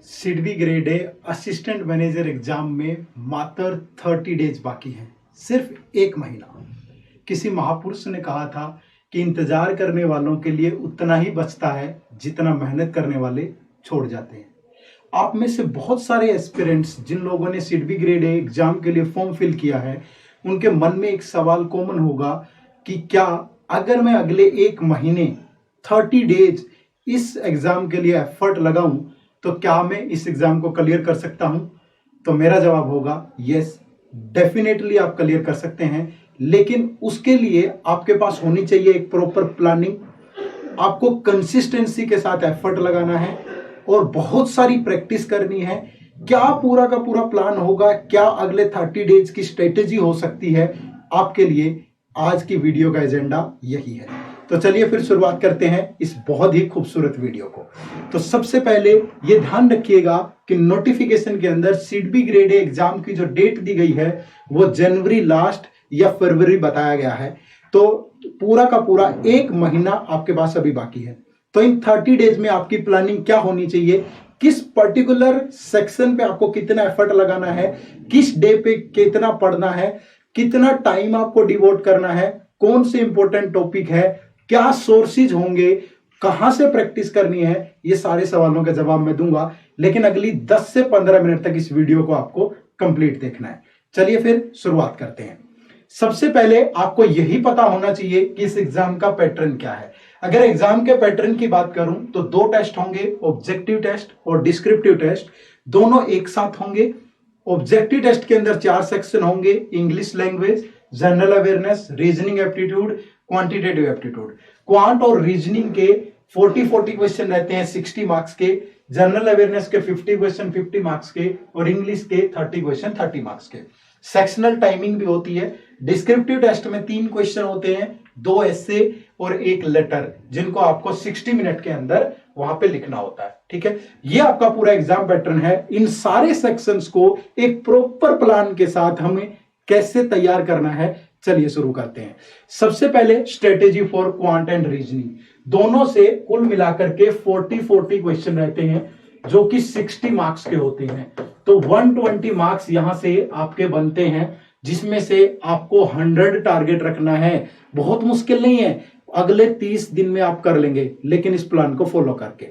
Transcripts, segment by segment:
SIDBI grade A assistant manager exam में मात्र 30 days बाकी हैं, सिर्फ एक महीना। किसी महापुरुष ने कहा था कि इंतजार करने वालों के लिए उतना ही बचता है जितना मेहनत करने वाले छोड़ जाते हैं। आप में से बहुत सारे एस्पिरेंट्स जिन लोगों ने सिडबी ग्रेड ए एग्जाम के लिए फॉर्म फिल किया है, उनके मन में एक सवाल कॉमन होगा कि क्या अगर मैं अगले एक महीने 30 डेज इस एग्जाम के लिए एफर्ट लगाऊं तो क्या मैं इस एग्जाम को क्लियर कर सकता हूं? तो मेरा जवाब होगा यस, डेफिनेटली आप क्लियर कर सकते हैं, लेकिन उसके लिए आपके पास होनी चाहिए एक प्रॉपर प्लानिंग। आपको कंसिस्टेंसी के साथ एफर्ट लगाना है और बहुत सारी प्रैक्टिस करनी है। क्या पूरा का पूरा प्लान होगा, क्या अगले 30 डेज की स्ट्रेटेजी हो सकती है आपके लिए? आज की वीडियो का एजेंडा यही है। तो चलिए फिर शुरुआत करते हैं इस बहुत ही खूबसूरत वीडियो को। तो सबसे पहले ये ध्यान रखिएगा कि नोटिफिकेशन के अंदर सिडबी ग्रेड ए एग्जाम की जो डेट दी गई है वो जनवरी लास्ट या फरवरी बताया गया है। तो पूरा का पूरा एक महीना आपके पास अभी बाकी है। तो इन 30 डेज में आपकी प्लानिंग क्या होनी चाहिए, किस पर्टिकुलर सेक्शन पे आपको कितना एफर्ट लगाना है, किस डे पे कितना पढ़ना है, कितना टाइम आपको डिवोट करना है, कौन से इंपॉर्टेंट टॉपिक है, क्या सोर्सेज होंगे, कहां से प्रैक्टिस करनी है, ये सारे सवालों का जवाब मैं दूंगा। लेकिन अगली 10 से 15 मिनट तक इस वीडियो को आपको कंप्लीट देखना है। चलिए फिर शुरुआत करते हैं। सबसे पहले आपको यही पता होना चाहिए कि इस एग्जाम का पैटर्न क्या है। अगर एग्जाम के पैटर्न की बात करूं तो 2 टेस्ट होंगे, ऑब्जेक्टिव टेस्ट और डिस्क्रिप्टिव टेस्ट, दोनों एक साथ होंगे। ऑब्जेक्टिव टेस्ट के अंदर 4 सेक्शन होंगे, English language, general awareness, reasoning aptitude, quantitative aptitude. Quant और रीजनिंग के 40 क्वेश्चन रहते हैं 60 मार्क्स के, जनरल अवेयरनेस के 50 क्वेश्चन 50 मार्क्स के और इंग्लिश के 30 क्वेश्चन 30 मार्क्स के। सेक्शनल टाइमिंग भी होती है। डिस्क्रिप्टिव टेस्ट में 3 क्वेश्चन होते हैं, 2 एस्से और 1 लेटर, जिनको आपको 60 मिनट के अंदर वहां पे लिखना होता है। ठीक है, ये आपका पूरा एग्जाम पैटर्न है। इन सारे सेक्शंस को एक प्रॉपर प्लान के साथ हमें कैसे तैयार करना है, चलिए शुरू करते हैं। सबसे पहले strategy for quant and reasoning, दोनों से कुल मिलाकर के 40 क्वेश्चन रहते हैं जो कि 60 मार्क्स के होते हैं। तो 120 मार्क्स यहां से आपके बनते हैं, जिसमें से आपको 100 टारगेट रखना है। बहुत मुश्किल नहीं है, अगले 30 दिन में आप कर लेंगे, लेकिन इस प्लान को फॉलो करके।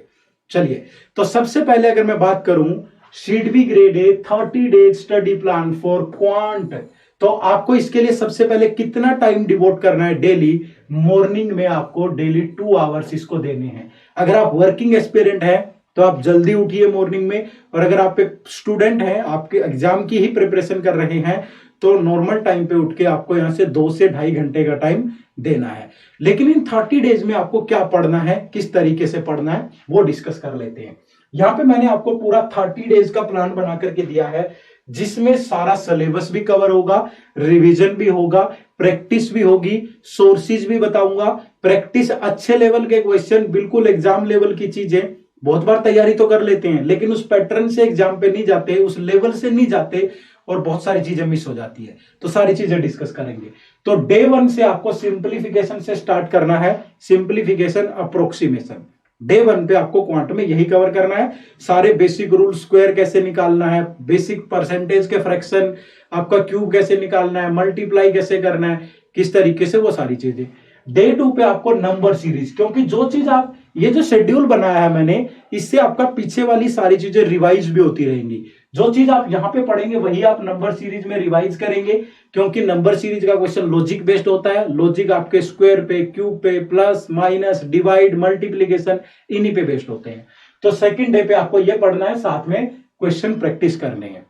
चलिए, तो सबसे पहले अगर मैं बात करूं SIDBI grade A 30 days study plan for quant, तो आपको इसके लिए सबसे पहले कितना टाइम डिवोट करना है डेली? मॉर्निंग में आपको डेली 2 आवर्स इसको देने हैं। अगर आप वर्किंग एस्पिरेंट हैं तो आप जल्दी उठिए मॉर्निंग में, और अगर आप एक स्टूडेंट हैं, आपके एग्जाम की ही प्रिपरेशन कर रहे हैं, तो नॉर्मल टाइम पे उठ के आपको यहां से 2 से 2.5 घंटे का टाइम देना है। लेकिन इन 30 डेज में आपको क्या पढ़ना है, किस तरीके से पढ़ना है, वो डिस्कस कर लेते हैं। यहां पे मैंने आपको पूरा 30 डेज का प्लान बना करके दिया है, जिसमें सारा सिलेबस भी कवर होगा, रिवीजन भी होगा, प्रैक्टिस भी होगी, सोर्सेज भी बताऊंगा। प्रैक्टिस अच्छे लेवल के क्वेश्चन, बिल्कुल एग्जाम लेवल की चीजें। बहुत बार तैयारी तो कर लेते हैं, लेकिन उस पैटर्न से एग्जाम पे नहीं जाते, उस लेवल से नहीं जाते, और बहुत सारी चीजें मिस हो जाती है। तो सारी चीजें डिस्कस करेंगे। तो डे 1 से आपको सिंप्लीफिकेशन से स्टार्ट करना है, सिंप्लीफिकेशन अप्रोक्सीमेशन। डे 1 पे आपको क्वांट में यही कवर करना है। सारे बेसिक रूल, स्क्वायर कैसे निकालना है, बेसिक परसेंटेज के फ्रैक्शन, आपका क्यूब कैसे निकालना है, मल्टीप्लाई कैसे करना है, किस तरीके से, वो सारी चीजें। डे 2 पे आपको नंबर सीरीज, क्योंकि जो चीज आप, ये जो शेड्यूल बनाया है मैंने, इससे आपका पीछे वाली सारी चीजें रिवाइज भी होती रहेंगी। जो चीज आप यहां पे पढ़ेंगे वही आप नंबर सीरीज में रिवाइज करेंगे, क्योंकि नंबर सीरीज का क्वेश्चन लॉजिक बेस्ड होता है। लॉजिक आपके स्क्वायर पे, क्यूब पे, प्लस माइनस, डिवाइड, मल्टीप्लीकेशन, इन्हीं पे बेस्ड होते हैं। तो सेकंड डे पे आपको ये पढ़ना है, साथ में क्वेश्चन प्रैक्टिस करने हैं।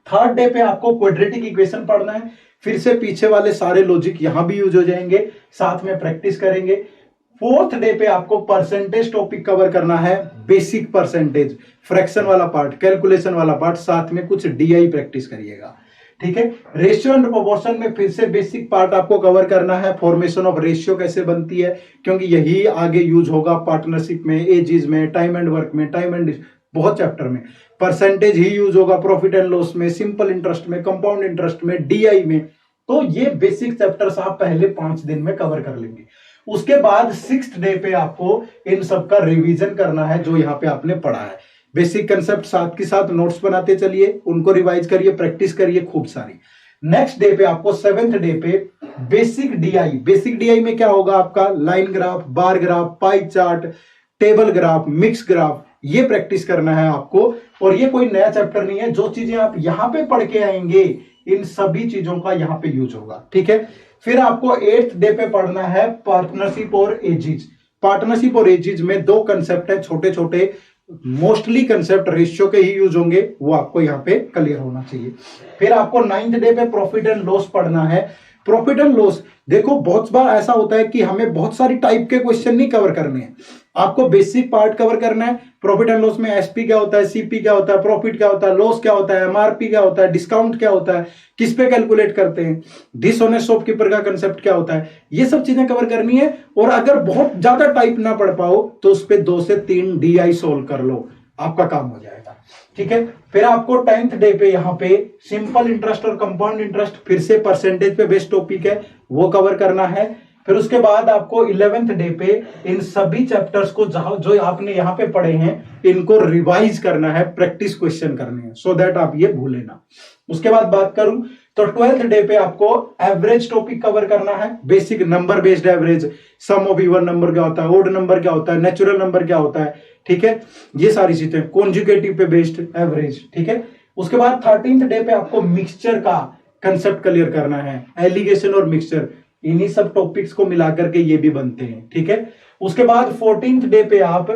थर्ड डे पे आपको क्वाड्रेटिक इक्वेशन पढ़ना है, फिर से पीछे वाले सारे लॉजिक यहां भी यूज हो जाएंगे, साथ में प्रैक्टिस करेंगे। फोर्थ डे पे आपको परसेंटेज टॉपिक कवर करना है, बेसिक परसेंटेज, फ्रैक्शन वाला पार्ट, कैलकुलेशन वाला पार्ट, साथ में कुछ डीआई प्रैक्टिस करिएगा। ठीक है, रेशियो एंड प्रोपोर्शन में फिर से बेसिक पार्ट आपको कवर करना है, फॉर्मेशन ऑफ रेशियो कैसे बनती है, क्योंकि यही आगे यूज होगा पार्टनरशिप में, एजेस में, टाइम एंड वर्क में, टाइम एंड बहुत चैप्टर में। परसेंटेज ही यूज होगा प्रॉफिट एंड लॉस में, सिंपल इंटरेस्ट में, कंपाउंड इंटरेस्ट में, डीआई में। तो ये बेसिक चैप्टर्स आप पहले 5 दिन में कवर कर लेंगे। उसके बाद 6th डे पे आपको इन सब का रिवीजन करना है, जो यहाँ पे आपने पढ़ा है। बेसिक कंसेप्ट साथ के साथ नोट्स बनाते चलिए, उनको रिवाइज करिए, प्रैक्टिस करिए खूब सारी। नेक्स्ट डे पे आपको 7th डे पे बेसिक डीआई, बेसिक डीआई में क्या होगा आपका line graph, bar graph, pie chart, table graph, mix graph, ये प्रैक्टिस करना है आपको। और ये कोई नया चैप्टर नहीं है, जो चीजें आप यहां पे पढ़ के आएंगे इन सभी चीजों का यहां पे यूज होगा, ठीक है। फिर आपको 8th डे पे पढ़ना है पार्टनरशिप और एजिज। पार्टनरशिप और एजिज में दो कंसेप्ट है छोटे छोटे, मोस्टली कंसेप्ट रेशियो के ही यूज होंगे, वो आपको यहाँ पे क्लियर होना चाहिए। फिर आपको 9th डे पे प्रॉफिट एंड लॉस पढ़ना है। प्रॉफिट एंड लॉस देखो बहुत बार ऐसा होता है कि हमें बहुत सारी टाइप के क्वेश्चन नहीं कवर करने हैं, आपको बेसिक पार्ट कवर करना है। प्रॉफिट एंड लॉस में एसपी क्या होता है, सीपी क्या होता है, प्रॉफिट क्या होता है, लॉस क्या होता है, एमआरपी क्या होता है, डिस्काउंट क्या होता है, किस पे कैलकुलेट करते हैं, डिसऑनेस्ट शॉपकीपर का कंसेप्ट क्या होता है, ये सब चीजें कवर करनी है। और अगर बहुत ज्यादा टाइप ना पढ़ पाओ तो उस पर 2 से 3 डीआई सोल्व कर लो, आपका काम हो जाएगा, ठीक है। फिर आपको 10th डे पे यहाँ पे सिंपल इंटरेस्ट और कंपाउंड इंटरेस्ट, फिर से परसेंटेज पे बेस्ड टॉपिक है, वो कवर करना है। फिर उसके बाद आपको 11th डे पे इन सभी चैप्टर्स को जो आपने यहाँ पे पढ़े हैं इनको रिवाइज करना है, प्रैक्टिस क्वेश्चन करने हैं, सो दैट आप ये भूले ना। उसके बाद बात करूं तो 12th डे पे आपको एवरेज टॉपिक कवर करना है, basic number based average, sum of even number क्या होता है, ओड नंबर क्या होता है, नेचुरल नंबर क्या होता है, ठीक है, ये सारी चीजें, कॉन्जुगेटिव पे बेस्ड एवरेज, ठीक है। उसके बाद 13th डे पे आपको मिक्सचर का कंसेप्ट क्लियर करना है, एलिगेशन और मिक्सचर, इन्हीं सब टॉपिक्स को मिलाकर के ये भी बनते हैं, ठीक है। उसके बाद 14th डे पे आप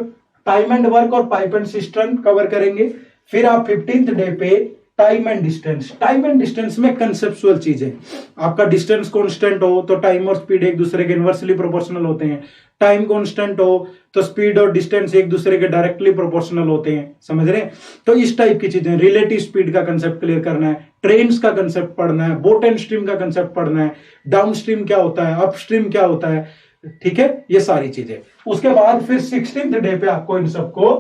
टाइम एंड वर्क और पाइप एंड सिस्टम कवर करेंगे। फिर आप 15th डे पे time and distance, time and distance में कंसेप्चुअल चीजें, आपका डिस्टेंस कांस्टेंट हो तो टाइम और स्पीड एक दूसरे के इनवर्सली प्रोपोर्शनल होते हैं, टाइम कांस्टेंट हो तो स्पीड और डिस्टेंस एक दूसरे के डायरेक्टली प्रोपोर्शनल होते हैं, समझ रहे हैं। तो इस टाइप की चीजें, रिलेटिव स्पीड का कंसेप्ट क्लियर करना है, ट्रेन्स का कंसेप्ट पढ़ना है, बोट एंड स्ट्रीम का कंसेप्ट पढ़ना है, डाउन स्ट्रीम क्या होता है, अप स्ट्रीम क्या होता है, ठीक है, ये सारी चीजें। उसके बाद फिर 16th डे पे आपको इन सबको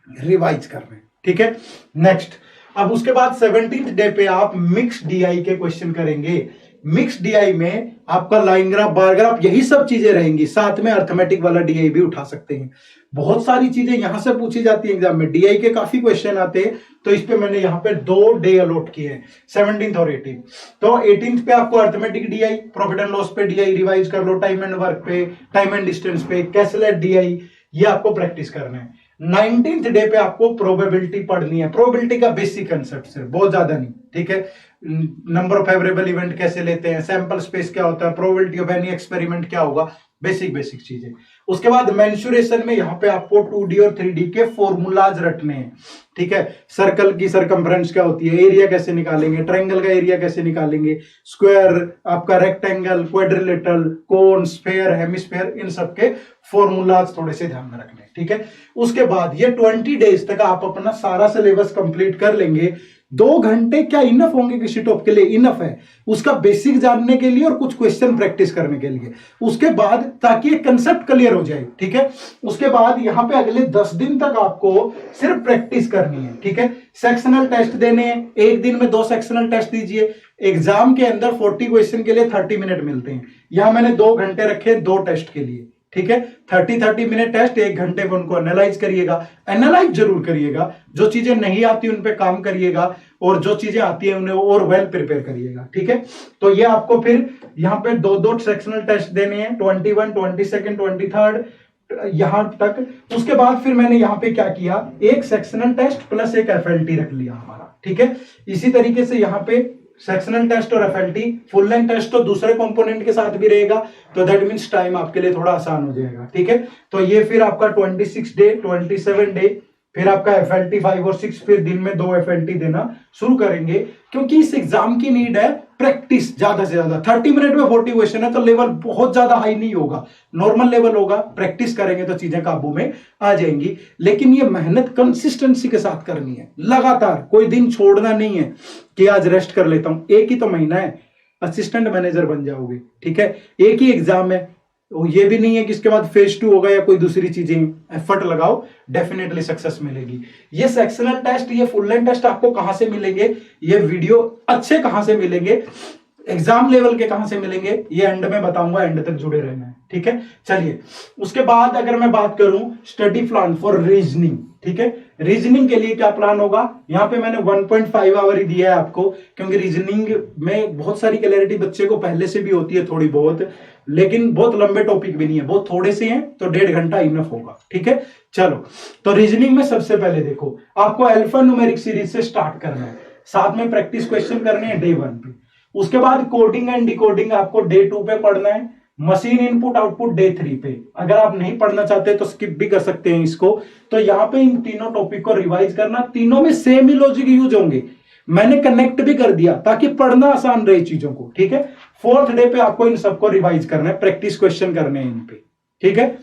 रिवाइज करना है, ठीक है। नेक्स्ट अब उसके बाद 17th डे पे आप मिक्स डीआई के क्वेश्चन करेंगे। मिक्स डीआई में आपका लाइन ग्राफ, बार ग्राफ, यही सब चीजें रहेंगी, साथ में अर्थमेटिक वाला डीआई भी उठा सकते हैं। बहुत सारी चीजें यहां से पूछी जाती है एग्जाम में, डीआई के काफी क्वेश्चन आते हैं, तो इस पे मैंने यहाँ पे 2 डे अलॉट किए हैं, 17th और 18th। तो 18th पे आपको arithmetic DI, profit and loss पे डीआई रिवाइज कर लो, टाइम एंड वर्क पे, टाइम एंड डिस्टेंस पे, कैसलेट डीआई, ये आपको प्रैक्टिस करना है। 19th डे पे आपको प्रोबेबिलिटी पढ़नी है, प्रोबेबिलिटी का बेसिक कंसेप्ट से, बहुत ज्यादा नहीं, ठीक है। नंबर ऑफ फेवरेबल इवेंट कैसे लेते हैं, सैंपल स्पेस क्या होता है, प्रोबेबिलिटी ऑफ एनी एक्सपेरिमेंट क्या होगा, बेसिक चीजें। उसके बाद मेंसुरेशन में यहाँ पे आपको 2D और 3D के फॉर्मूलाज रटने हैं, ठीक है। सर्कल की सरकमफ्रेंस क्या होती है, एरिया कैसे निकालेंगे, ट्रायंगल का एरिया कैसे निकालेंगे, स्क्वायर, आपका रेक्टेंगल, क्वाड्रिलेटरल, कोन, स्फेयर, हेमिस्फेयर, इन सब के फॉर्मूलाज थोड़े से ध्यान में रखने, ठीक है। उसके बाद ये 20 डेज तक आप अपना सारा सिलेबस कंप्लीट कर लेंगे। 2 घंटे क्या इनफ होंगे किसी टॉपिक के लिए, इनफ है उसका बेसिक जानने के लिए और कुछ क्वेश्चन प्रैक्टिस करने के लिए। उसके बाद ताकि एक कंसेप्ट क्लियर हो जाए, ठीक है। उसके बाद यहाँ पे अगले 10 दिन तक आपको सिर्फ प्रैक्टिस करनी है, ठीक है। सेक्शनल टेस्ट देने हैं, एक दिन में 2 सेक्शनल टेस्ट दीजिए। एग्जाम के अंदर 40 क्वेश्चन के लिए 30 मिनट मिलते हैं, यहां मैंने 2 घंटे रखे 2 टेस्ट के लिए, ठीक है। 30 मिनट टेस्ट, 1 घंटे में उनको एनालाइज करिएगा, एनालाइज जरूर करिएगा, जो चीजें नहीं आती उन पे काम करिएगा और जो चीजें आती है उन्हें और वेल प्रिपेयर करिएगा, ठीक है। तो ये आपको फिर यहाँ पे 2 सेक्शनल टेस्ट देने हैं, 21, 22, 23 यहां तक। उसके बाद फिर मैंने यहाँ पे क्या किया, 1 सेक्शनल टेस्ट प्लस 1 एफएलटी रख लिया हमारा, ठीक है। इसी तरीके से यहाँ पे सेक्शनल टेस्ट और एफएलटी, फुल लेंथ टेस्ट तो दूसरे कंपोनेंट के साथ भी रहेगा, तो दैट मींस टाइम आपके लिए थोड़ा आसान हो जाएगा, ठीक है। तो ये फिर आपका 26 डे, 27 डे, फिर आपका एफएलटी 5 और 6, फिर दिन में 2 एफएलटी देना शुरू करेंगे, क्योंकि इस एग्जाम की नीड है प्रैक्टिस ज्यादा से ज्यादा। 30 मिनट में 40 क्वेश्चन है तो लेवल बहुत ज्यादा हाई नहीं होगा, नॉर्मल लेवल होगा। प्रैक्टिस करेंगे तो चीजें काबू में आ जाएंगी, लेकिन ये मेहनत कंसिस्टेंसी के साथ करनी है, लगातार, कोई दिन छोड़ना नहीं है कि आज रेस्ट कर लेता हूं। एक ही तो महीना है, असिस्टेंट मैनेजर बन जाओगे, ठीक है। एक ही एग्जाम है, ये भी नहीं है कि इसके बाद फेज 2 होगा या कोई दूसरी चीजें। एफर्ट लगाओ, डेफिनेटली सक्सेस मिलेगी। ये सेक्शनल टेस्ट, ये फुल लेंथ टेस्ट आपको कहां से मिलेंगे, ये वीडियो अच्छे कहां से मिलेंगे, एग्जाम लेवल के कहां से मिलेंगे, ये एंड में बताऊंगा, एंड तक जुड़े रहना है, ठीक है। चलिए उसके बाद अगर मैं बात करूं स्टडी प्लान फॉर रीजनिंग, ठीक है। रीजनिंग के लिए क्या प्लान होगा, यहाँ पे मैंने 1.5 आवर ही दिया है आपको, क्योंकि रीजनिंग में बहुत सारी क्लैरिटी बच्चे को पहले से भी होती है थोड़ी बहुत, लेकिन बहुत लंबे टॉपिक भी नहीं है, बहुत थोड़े से हैं, तो 1.5 घंटा इनफ होगा। ठीक है, चलो तो रीजनिंग में सबसे पहले देखो आपको अल्फा न्यूमेरिक सीरीज से स्टार्ट करना है, साथ में प्रैक्टिस क्वेश्चन करने हैं डे 1 पे। उसके बाद कोडिंग एंड डिकोडिंग आपको डे 2 पे पढ़ना है, मशीन इनपुट आउटपुट डे 3 पे। अगर आप नहीं पढ़ना चाहते तो स्किप भी कर सकते हैं इसको। तो यहाँ पे इन तीनों टॉपिक को रिवाइज करना, तीनों में सेम ही लॉजिक यूज होंगे, मैंने कनेक्ट भी कर दिया ताकि पढ़ना आसान रहे चीजों को। ठीक है, 4th डे पे आपको इन सबको रिवाइज करना है, प्रैक्टिस क्वेश्चन करने हैं इन पे। ठीक है,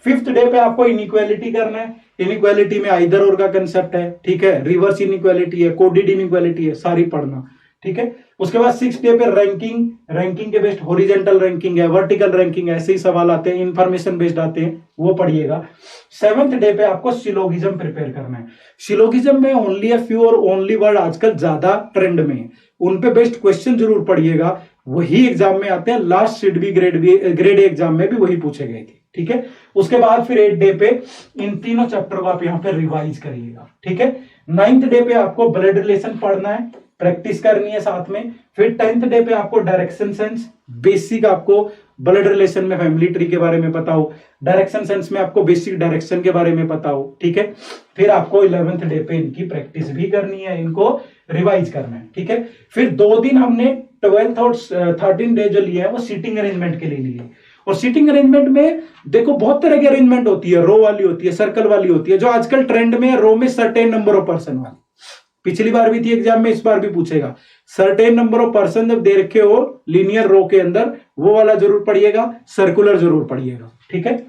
5th डे पे आपको इनइक्वालिटी करना है, इनइक्वालिटी में आइदर और का कंसेप्ट है। ठीक है, रिवर्स इनइक्वालिटी है, कोडेड इनइक्वालिटी है, सारी पढ़ना। ठीक है, उसके बाद 6th डे पे रैंकिंग, रैंकिंग के बेस्ड हॉरिजॉन्टल रैंकिंग है, वर्टिकल रैंकिंग, ऐसे ही सवाल आते हैं, इंफॉर्मेशन बेस्ड आते हैं, वो पढ़िएगा। 7th डे पे आपको सिलोगिज्म प्रिपेयर करना है। सिलोगिज्म में ओनली अ फ्यू और ओनली वर्ड आजकल ज्यादा ट्रेंड में है, उन पे बेस्ड क्वेश्चन जरूर पढ़िएगा, वही एग्जाम में आते हैं। लास्ट सीड भी ग्रेड एग्जाम में भी वही पूछे गए थे। ठीक है, उसके बाद फिर 8th डे पे इन तीनों चैप्टर को आप यहाँ पे रिवाइज करिएगा। ठीक है, 9th डे पे आपको ब्लड रिलेशन पढ़ना है, प्रैक्टिस करनी है साथ में। फिर 10th डे पे आपको डायरेक्शन सेंस बेसिक, आपको ब्लड रिलेशन में फैमिली ट्री के बारे में पता हो, डायरेक्शन सेंस में आपको बेसिक डायरेक्शन के बारे में पता हो। ठीक है, फिर आपको 11th डे पे इनकी प्रैक्टिस भी करनी है, इनको रिवाइज करना है। ठीक है, फिर 2 दिन हमने 12th और 13 डे जो लिए है वो सीटिंग अरेंजमेंट के लिए लिए। और सीटिंग अरेंजमेंट में देखो बहुत तरह की अरेंजमेंट होती है, रो वाली होती है, सर्कल वाली होती है, जो आजकल ट्रेंड में है रो में सर्टेन नंबर ऑफ पर्सन वाली, पिछली बार भी थी एग्जाम में, इस बार भी पूछेगा। सर्टेन नंबर ऑफ पर्सन जब दे रखे हो लीनियर रो के अंदर, वो वाला जरूर पढ़िएगा, सर्कुलर जरूर पढ़िएगा। ठीक है,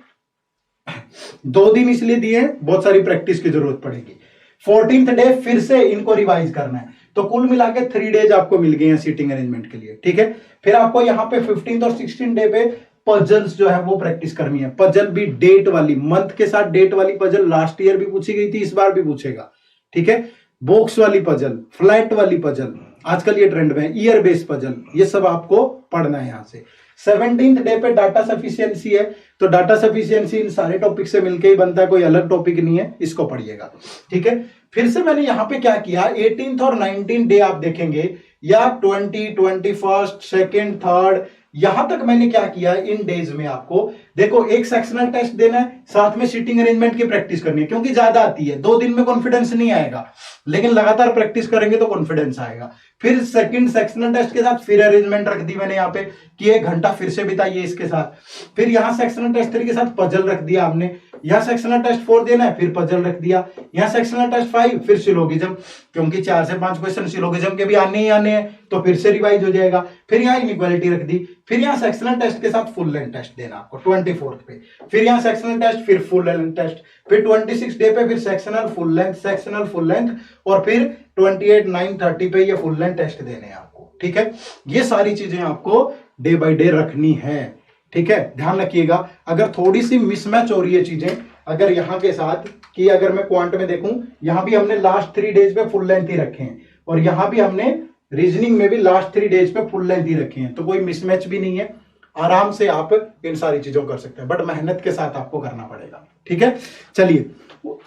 2 दिन इसलिए दिए, बहुत सारी प्रैक्टिस की जरूरत पड़ेगी। 14th डे फिर से इनको रिवाइज करना है, तो कुल मिला के 3 डेज आपको मिल गए हैं सीटिंग अरेंजमेंट के लिए। ठीक है, फिर आपको यहाँ पे 15th और 16th डे पे पजल्स जो है वो प्रैक्टिस करनी है। पजल भी डेट वाली, मंथ के साथ डेट वाली पजल लास्ट ईयर भी पूछी गई थी, इस बार भी पूछेगा। ठीक है, बॉक्स वाली पजल, फ्लैट वाली पजल, आजकल ये ट्रेंड में है, ईयर बेस्ड पजल, ये सब आपको पढ़ना है यहां से। 17th डे पे डाटा सफिशिएंसी है, तो डाटा सफिशिएंसी इन सारे टॉपिक से मिलके ही बनता है, कोई अलग टॉपिक नहीं है, इसको पढ़िएगा। ठीक है, फिर से मैंने यहां पे क्या किया, 18th और 19th डे आप देखेंगे, या 20, 21st, 2nd, 3rd, यहां तक मैंने क्या किया, इन डेज में आपको देखो एक सेक्शनल टेस्ट देना है, साथ में सीटिंग अरेंजमेंट की प्रैक्टिस करनी है, क्योंकि ज्यादा आती है, 2 दिन में कॉन्फिडेंस नहीं आएगा, लेकिन लगातार प्रैक्टिस करेंगे तो कॉन्फिडेंस आएगा। फिर सेकंड सेक्शनल टेस्ट के साथ फिर अरेंजमेंट रख दी मैंने यहाँ पे कि 1 घंटा फिर से बिताइए इसके साथ। फिर यहाँ सेक्शनल टेस्ट 3 के साथ पजल रख दिया हमने, यहाँ सेक्शनल टेस्ट 4 देना है, फिर पजल रख दिया, यहाँ सेक्शनल टेस्ट 5, फिर सिलोगिज्म, क्योंकि 4 से 5 क्वेश्चन सिलोगिज्म के भी आने ही आने हैं, तो फिर से रिवाइज हो जाएगा। फिर यहाँ इनइक्वालिटी रख दी, फिर यहाँ सेक्शनल टेस्ट के साथ फुल लेंथ टेस्ट देना आपको 24th पे, फिर यहाँ सेक्शनल टेस्ट, फिर फुल लेंथ टेस्ट, फिर 26 डे पे फिर सेक्शनल फुल लेंथ, और फिर 28, 9, 30 पे ये फुल लेंथ टेस्ट देने हैं आपको। ठीक है, ये सारी चीजें आपको डे बाय डे रखनी है। ठीक है, ध्यान रखिएगा, अगर थोड़ी सी मिसमैच हो रही है चीजें, अगर यहाँ के साथ कि अगर मैं क्वांट में देखूं, यहाँ भी हमने लास्ट 3 डेज पे फुल लेंथ ही रखे हैं, और यहाँ भी हमने रीजनिंग में भी लास्ट 3 डेज पे फुल लेंथ ही रखे हैं, तो कोई मिसमैच भी नहीं है, आराम से आप इन सारी चीजों कर सकते हैं, बट मेहनत के साथ आपको करना पड़ेगा। ठीक है, चलिए,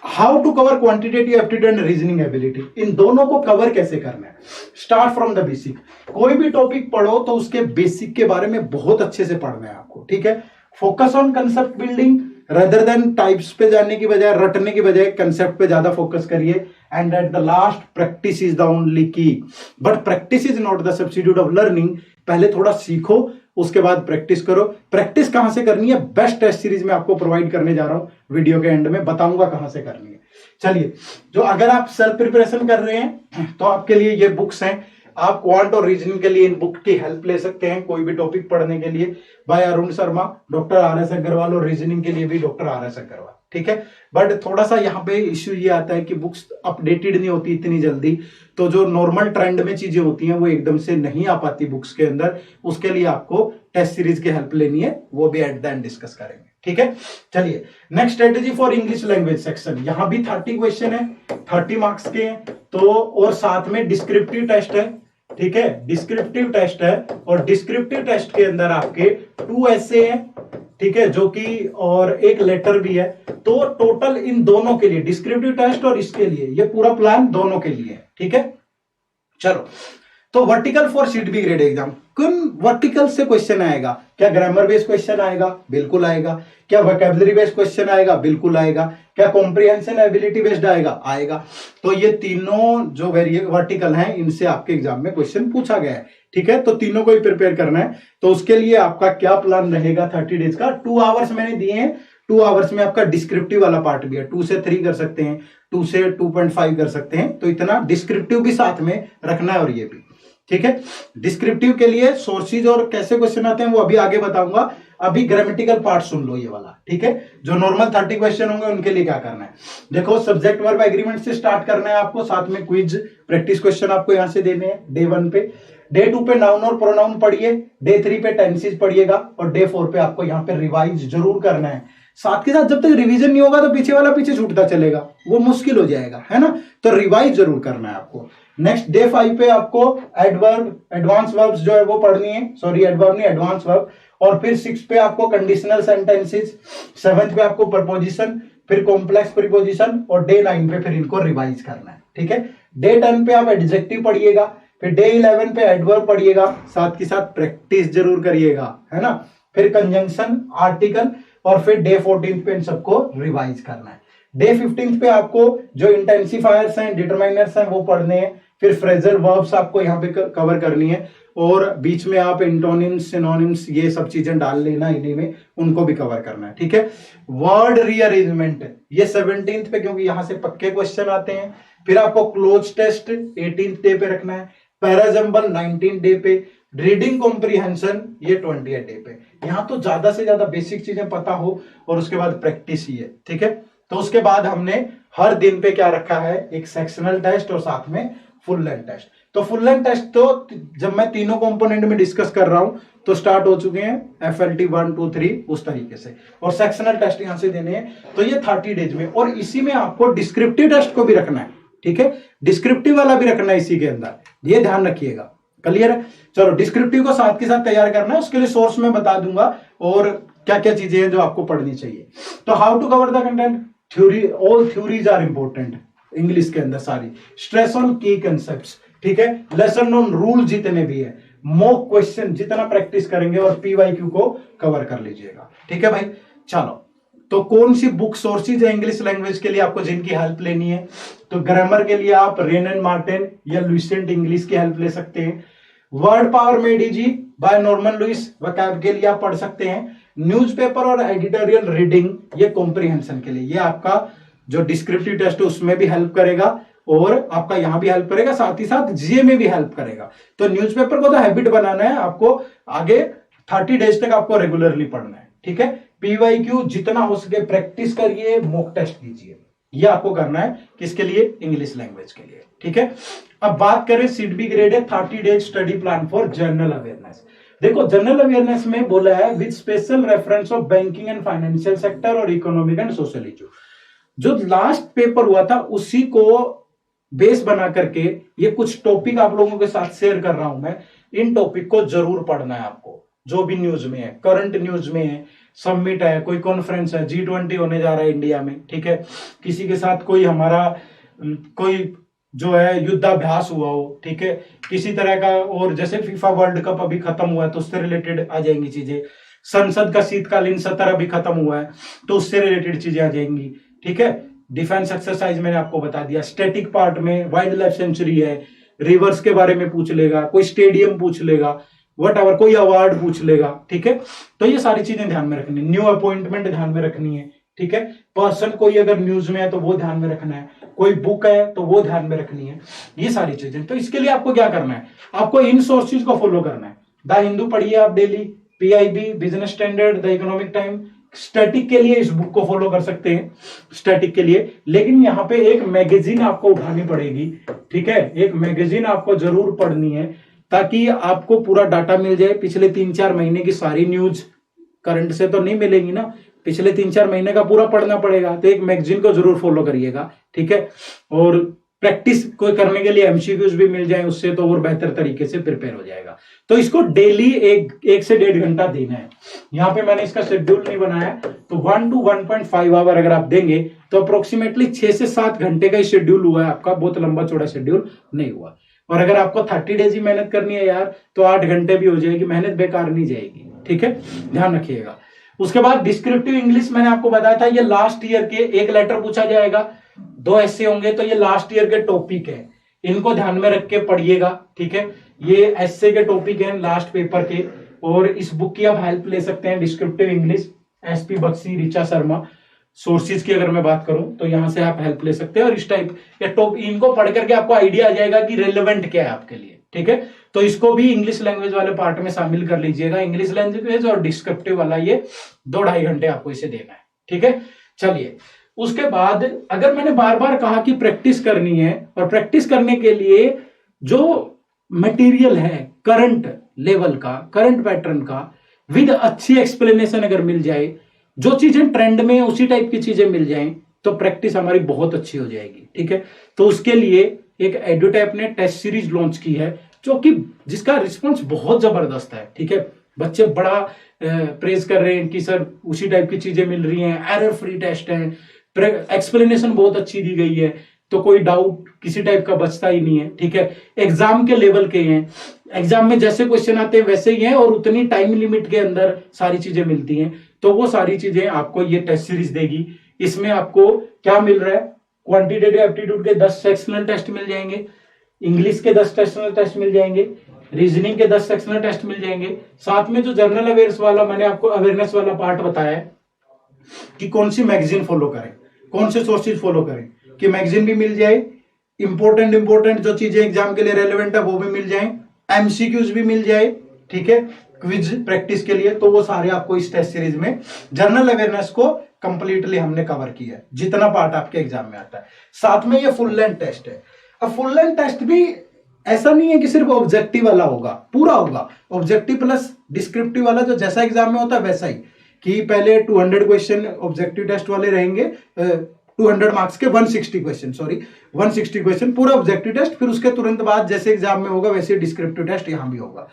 how to cover quantitative aptitude and reasoning ability, इन दोनों को कवर कैसे करना है। स्टार्ट फ्रॉम द बेसिक, कोई भी टॉपिक पढ़ो तो उसके बेसिक के बारे में बहुत अच्छे से पढ़ना है आपको। ठीक है, focus on concept building rather than types पे जाने की बजाय, रटने की बजाय कंसेप्ट पे ज्यादा फोकस करिए। And at the last, practice is the only key, but practice is not the substitute of learning. पहले थोड़ा सीखो, उसके बाद प्रैक्टिस करो। प्रैक्टिस कहां से करनी है, बेस्ट टेस्ट सीरीज में आपको प्रोवाइड करने जा रहा हूं, वीडियो के एंड में बताऊंगा कहां से करनी है। चलिए, जो अगर आप सेल्फ प्रिपरेशन कर रहे हैं तो आपके लिए ये बुक्स हैं, आप क्वांट और रीजनिंग के लिए इन बुक की हेल्प ले सकते हैं, कोई भी टॉपिक पढ़ने के लिए, by Arun Sharma, doctor RS Agrawal, और रीजनिंग के लिए भी डॉक्टर RS अग्रवाल। ठीक है, बट थोड़ा सा यहाँ पे इश्यू ये आता है कि बुक्स अपडेटेड नहीं होती इतनी जल्दी, तो जो नॉर्मल ट्रेंड में चीजें होती हैं वो एकदम से नहीं आ पाती बुक्स के अंदर, उसके लिए आपको टेस्ट सीरीज की हेल्प लेनी है, वो भी एट द एंड डिस्कस करेंगे। ठीक है, चलिए, next strategy for English language section, यहां भी 30 क्वेश्चन है, 30 मार्क्स के हैं, तो और साथ में डिस्क्रिप्टिव टेस्ट है, ठीक है, डिस्क्रिप्टिव टेस्ट है और डिस्क्रिप्टिव टेस्ट के अंदर आपके 2 ऐसे हैं, ठीक है, जो कि और एक लेटर भी है। तो टोटल इन दोनों के लिए, डिस्क्रिप्टिव टेस्ट और इसके लिए, ये पूरा प्लान दोनों के लिए है, ठीक है। चलो, तो vertical for seat B grade exam, कौन वर्टिकल से क्वेश्चन आएगा? क्या ग्रामर बेस्ड क्वेश्चन आएगा? बिल्कुल आएगा। क्या वोकैबुलरी बेस्ड क्वेश्चन आएगा? बिल्कुल आएगा। क्या कॉम्प्रिहेंशन एबिलिटी बेस्ड आएगा? आएगा। तो ये तीनों जो वर्टिकल हैं, इनसे आपके एग्जाम में क्वेश्चन पूछा गया है, ठीक है। तो तीनों को ही प्रिपेयर करना है। तो उसके लिए आपका क्या प्लान रहेगा 30 डेज का? 2 आवर्स मैंने दिए हैं। 2 आवर्स में आपका डिस्क्रिप्टिव वाला पार्ट भी है, 2 से 3 कर सकते हैं, 2 से 2.5 कर सकते हैं। तो इतना डिस्क्रिप्टिव भी साथ में रखना है और ये भी, ठीक है। डिस्क्रिप्टिव के लिए सोर्सेज और कैसे क्वेश्चन आते हैं वो अभी आगे बताऊंगा। अभी ग्रामेटिकल पार्ट सुन लो ये वाला, ठीक है। जो नॉर्मल 30 क्वेश्चन होंगे उनके लिए क्या करना है, देखो सब्जेक्ट वर्ब एग्रीमेंट से स्टार्ट करना है आपको, साथ में क्विज प्रैक्टिस क्वेश्चन आपको यहां से देने हैं डे 1 पे। डे 2 पे नाउन और प्रोनाउन पढ़िए, डे 3 पे टेंसेस पढ़िएगा और डे 4 पे आपको यहाँ पे रिवाइज जरूर करना है। साथ के साथ जब तक रिवीजन नहीं होगा तो पीछे वाला पीछे छूटता चलेगा, वो मुश्किल हो जाएगा, है ना। तो रिवाइज जरूर करना है आपको। नेक्स्ट डे 5 पे आपको एडवर्ब, एडवांस वर्ब्स जो है वो पढ़नी है, सॉरी एडवर्ब नहीं, एडवांस वर्ब। और फिर 6 पे आपको कंडीशनल सेंटेंसेस, 7th पे आपको प्रपोजिशन, फिर कॉम्प्लेक्स प्रीपोजिशन और डे 9 पे फिर इनको रिवाइज करना है, ठीक है। डे 10 पे आप एडजेक्टिव पढ़िएगा, फिर डे 11 पे एडवर्ब पढ़िएगा, साथ के साथ प्रैक्टिस जरूर करिएगा, है ना। फिर कंजंक्शन, आर्टिकल और फिर डे 14 पे इन सबको रिवाइज करना है। डे 15 पे आपको जो इंटेंसिफायर्स हैं, डिटरमाइनर्स हैं वो पढ़ने हैं। फिर फ्रेजल वर्ब्स आपको यहाँ पे कवर करनी है और बीच में आप इंटोनिम्स, सिनोनिम्स ये सब चीजें डाल लेना इन्हीं में, उनको भी कवर करना है, ठीक है। वर्ड रीअरेंजमेंट ये 17th पे, क्योंकि यहां से पक्के क्वेश्चन आते हैं। फिर आपको क्लोज टेस्ट 18th डे पे रखना है, पैराजम्बल 19th डे पे, रीडिंग कॉम्प्रिहेंशन ये 20th डे पे। यहां तो ज्यादा से ज्यादा बेसिक चीजें पता हो और उसके बाद प्रैक्टिस ही है, ठीक है। तो उसके बाद हमने हर दिन पे क्या रखा है, एक सेक्शनल टेस्ट और साथ में फुल लेंथ टेस्ट। तो फुल लेंथ टेस्ट तो जब मैं तीनों कंपोनेंट में डिस्कस कर रहा हूं तो स्टार्ट हो चुके हैं, FLT 1 2 3 उस तरीके से, और सेक्शनल टेस्ट यहां से देने हैं। तो ये 30 डेज में, और इसी में आपको डिस्क्रिप्टिव टेस्ट को भी रखना है, ठीक है। डिस्क्रिप्टिव वाला भी रखना है इसी के अंदर, ये ध्यान रखिएगा, क्लियर है। चलो, डिस्क्रिप्टिव को साथ के साथ तैयार करना है, उसके लिए सोर्स में बता दूंगा और क्या क्या चीजें हैं जो आपको पढ़नी चाहिए। तो how to cover the content, theory, all theories are important English के अंदर सारी, स्ट्रेस ऑन की कंसेप्ट्स, ठीक है। लेसन ऑन रूल जितने भी है, मॉक क्वेश्चन जितना प्रैक्टिस करेंगे और PYQ को कवर कर लीजिएगा, ठीक है भाई। चलो, तो कौन सी बुक सोर्सेज है इंग्लिश लैंग्वेज के लिए आपको जिनकी हेल्प लेनी है? तो ग्रामर के लिए आप रेन एंड मार्टिन या लुसेंट इंग्लिश की हेल्प ले सकते हैं। Word power made easy by Norman Lewis, vocab के लिए आप पढ़ सकते हैं। न्यूज़पेपर और एडिटोरियल रीडिंग ये कॉम्प्रिहेंशन के लिए, ये आपका जो डिस्क्रिप्टिव टेस्ट है उसमें भी हेल्प करेगा और आपका यहां भी हेल्प करेगा, साथ ही साथ GA में भी हेल्प करेगा। तो न्यूज़पेपर को तो हैबिट बनाना है आपको, आगे 30 डेज तक आपको रेगुलरली पढ़ना है, ठीक है। PYQ जितना हो सके प्रैक्टिस करिए, मॉक टेस्ट कीजिए, ये आपको करना है किसके लिए? इंग्लिश लैंग्वेज के लिए, ठीक है। अब बात करें सीट बी ग्रेड है 30 days study plan for general awareness. देखो, जनरल अवेयरनेस में बोला है with special reference of banking and financial sector और इकोनॉमिक एंड सोशल इशू। जो लास्ट पेपर हुआ था उसी को बेस बना करके ये कुछ टॉपिक आप लोगों के साथ शेयर कर रहा हूं मैं। इन टॉपिक को जरूर पढ़ना है आपको, जो भी न्यूज में है, करंट न्यूज में है, समिट है, कोई कॉन्फ्रेंस है, G20 होने जा रहा है इंडिया में, ठीक है। किसी के साथ कोई हमारा कोई जो है युद्धाभ्यास हुआ हो, ठीक है, किसी तरह का, और जैसे FIFA वर्ल्ड कप अभी खत्म हुआ है तो उससे रिलेटेड आ जाएंगी चीजें। संसद का शीतकालीन सत्र अभी खत्म हुआ है तो उससे रिलेटेड चीजें आ जाएंगी, ठीक है। डिफेंस एक्सरसाइज मैंने आपको बता दिया। स्टैटिक पार्ट में वाइल्ड लाइफ सेंचुरी है, रिवर्स के बारे में पूछ लेगा, कोई स्टेडियम पूछ लेगा, व्हाटएवर, कोई अवार्ड पूछ लेगा, ठीक है। तो ये सारी चीजें ध्यान में रखनी, न्यू अपॉइंटमेंट ध्यान में रखनी है, ठीक है। पर्सन कोई अगर न्यूज में है तो वो ध्यान में रखना है, कोई बुक है तो वो ध्यान में रखनी है, ये सारी चीजें। तो इसके लिए आपको क्या करना है, आपको इन सोर्सेज को फॉलो करना है। द हिंदू पढ़िए आप daily, PIB, business standard, the economic time. Static के लिए इस बुक को फॉलो कर सकते हैं, स्टैटिक के लिए, लेकिन यहाँ पे एक मैगजीन आपको उठानी पड़ेगी, ठीक है। एक मैगजीन आपको जरूर पढ़नी है ताकि आपको पूरा डाटा मिल जाए। पिछले 3-4 महीने की सारी न्यूज करंट से तो नहीं मिलेगी ना, पिछले 3-4 महीने का पूरा पढ़ना पड़ेगा। तो एक मैगजीन को जरूर फॉलो करिएगा, ठीक है। और प्रैक्टिस कोई करने के लिए एमसीक्यूज भी मिल जाए उससे, तो और बेहतर तरीके से प्रिपेयर हो जाएगा। तो इसको डेली 1 से 1.5 घंटा देना है। यहाँ पे मैंने इसका शेड्यूल नहीं बनाया, तो 1 to 1.5 आवर अगर आप देंगे तो अप्रोक्सीमेटली 6 से 7 घंटे का ही शेड्यूल हुआ है आपका, बहुत लंबा चौड़ा शेड्यूल नहीं हुआ। और अगर आपको 30 डेज ही मेहनत करनी है यार, तो 8 घंटे भी हो जाएगी, मेहनत बेकार नहीं जाएगी। ठीक है, ध्यान रखिएगा। उसके बाद डिस्क्रिप्टिव इंग्लिश मैंने आपको बताया था, ये लास्ट ईयर के एक लेटर पूछा जाएगा, 2 ऐसे होंगे, तो ये लास्ट ईयर के टॉपिक है, इनको ध्यान में रख के पढ़िएगा। ठीक है, ये एसए के टॉपिक हैं लास्ट पेपर के, और इस बुक की आप हेल्प ले सकते हैं, descriptive English, SP Bakshi, Richa Sharma. Sources की अगर मैं बात करूं तो यहां से आप हेल्प ले सकते हैं, और इस टाइप या टॉप इनको पढ़ करके आपको आइडिया आ जाएगा कि रेलेवेंट क्या है आपके लिए। ठीक है, तो इसको भी इंग्लिश लैंग्वेज वाले पार्ट में शामिल कर लीजिएगा। इंग्लिश लैंग्वेज और डिस्क्रिप्टिव वाला ये 2-2.5 घंटे आपको इसे देना है। ठीक है, चलिए उसके बाद अगर मैंने बार बार कहा कि प्रैक्टिस करनी है, और प्रैक्टिस करने के लिए जो मटेरियल है करंट लेवल का, करंट पैटर्न का, विद अच्छी एक्सप्लेनेशन अगर मिल जाए, जो चीजें ट्रेंड में उसी टाइप की चीजें मिल जाएं, तो प्रैक्टिस हमारी बहुत अच्छी हो जाएगी। ठीक है, तो उसके लिए एक एडुटैप ने टेस्ट सीरीज लॉन्च की है, जो कि जिसका रिस्पॉन्स बहुत जबरदस्त है। ठीक है, बच्चे बड़ा प्रेज कर रहे हैं कि सर उसी टाइप की चीजें मिल रही हैं, एरर फ्री टेस्ट है, एक्सप्लेनेशन बहुत अच्छी दी गई है, तो कोई डाउट किसी टाइप का बचता ही नहीं है। ठीक है, एग्जाम के लेवल के हैं, एग्जाम में जैसे क्वेश्चन आते हैं वैसे ही हैं, और उतनी टाइम लिमिट के अंदर सारी चीजें मिलती हैं। तो वो सारी चीजें आपको ये टेस्ट सीरीज देगी। इसमें आपको क्या मिल रहा है, क्वांटिटेटिव एप्टीट्यूड के 10 सेक्शनल टेस्ट मिल जाएंगे, इंग्लिश के 10 सेक्शनल टेस्ट मिल जाएंगे, रीजनिंग के 10 सेक्शनल टेस्ट मिल जाएंगे। साथ में जो जनरल अवेयर्स वाला मैंने आपको अवेयरनेस वाला पार्ट बताया है कि कौन सी मैगजीन फॉलो करें, कौन से सोर्सेज फॉलो करें, कि मैगजीन भी मिल जाए, इंपॉर्टेंट जो चीजें एग्जाम के लिए रेलेवेंट है वो भी मिल जाए, एमसीक्यूज भी मिल जाए। ठीक है, क्विज प्रैक्टिस के लिए, तो वो सारे आपको इस टेस्ट सीरीज में जनरल अवेयरनेस को कंप्लीटली हमने कवर किया है, जितना पार्ट आपके एग्जाम में आता है। साथ में ये फुल लेंथ टेस्ट है। अब फुल लेंथ टेस्ट भी ऐसा नहीं है कि सिर्फ ऑब्जेक्टिव वाला होगा, पूरा होगा, ऑब्जेक्टिव प्लस डिस्क्रिप्टिव वाला, जो जैसा एग्जाम में होता है वैसा ही, कि पहले 200 क्वेश्चन ऑब्जेक्टिव टेस्ट वाले रहेंगे, 200 मार्क्स के 160 क्वेश्चन पूरा ऑब्जेक्टिव टेस्ट, फिर उसके तुरंत बाद जैसे एग्जाम में होगा वैसे डिस्क्रिप्टिव टेस्ट यहां भी होगा।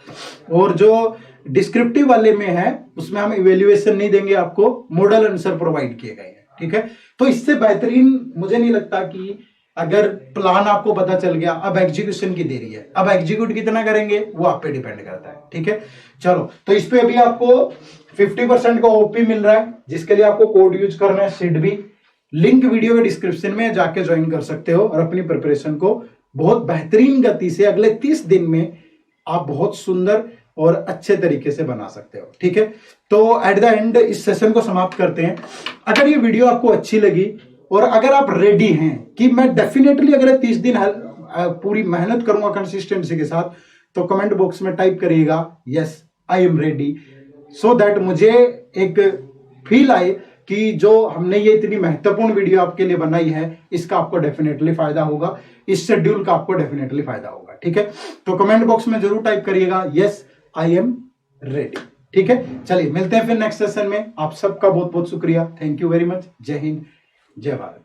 और जो डिस्क्रिप्टिव वाले में है उसमें हम इवेल्युएशन नहीं देंगे, आपको मॉडल आंसर प्रोवाइड किए गए हैं। ठीक है, तो इससे बेहतरीन मुझे नहीं लगता कि अगर प्लान आपको पता चल गया, अब एग्जीक्यूशन की देरी है, अब एग्जीक्यूट कितना करेंगे वो आप पे डिपेंड करता है। ठीक है, चलो तो इस पे अभी आपको 50% का ओपी मिल रहा है, जिसके लिए आपको कोड यूज करना है सिडबी। लिंक वीडियो के डिस्क्रिप्शन में जाके ज्वाइन कर सकते हो, और अपनी प्रिपरेशन को बहुत बेहतरीन गति से अगले 30 दिन में आप बहुत सुंदर और अच्छे तरीके से बना सकते हो। ठीक है, तो एट द एंड इस सेशन को समाप्त करते हैं। अगर ये वीडियो आपको अच्छी लगी, और अगर आप रेडी हैं कि मैं डेफिनेटली अगर 30 दिन पूरी मेहनत करूंगा कंसिस्टेंसी के साथ, तो कमेंट बॉक्स में टाइप करिएगा yes I am ready, so that मुझे एक फील आए कि जो हमने ये इतनी महत्वपूर्ण वीडियो आपके लिए बनाई है इसका आपको डेफिनेटली फायदा होगा, इस शेड्यूल का आपको डेफिनेटली फायदा होगा। ठीक है, तो कमेंट बॉक्स में जरूर टाइप करिएगा यस आई एम रेडी। ठीक है, चलिए मिलते हैं फिर नेक्स्ट सेशन में। आप सबका बहुत बहुत शुक्रिया, थैंक यू वेरी मच। जय हिंद, जय भारत।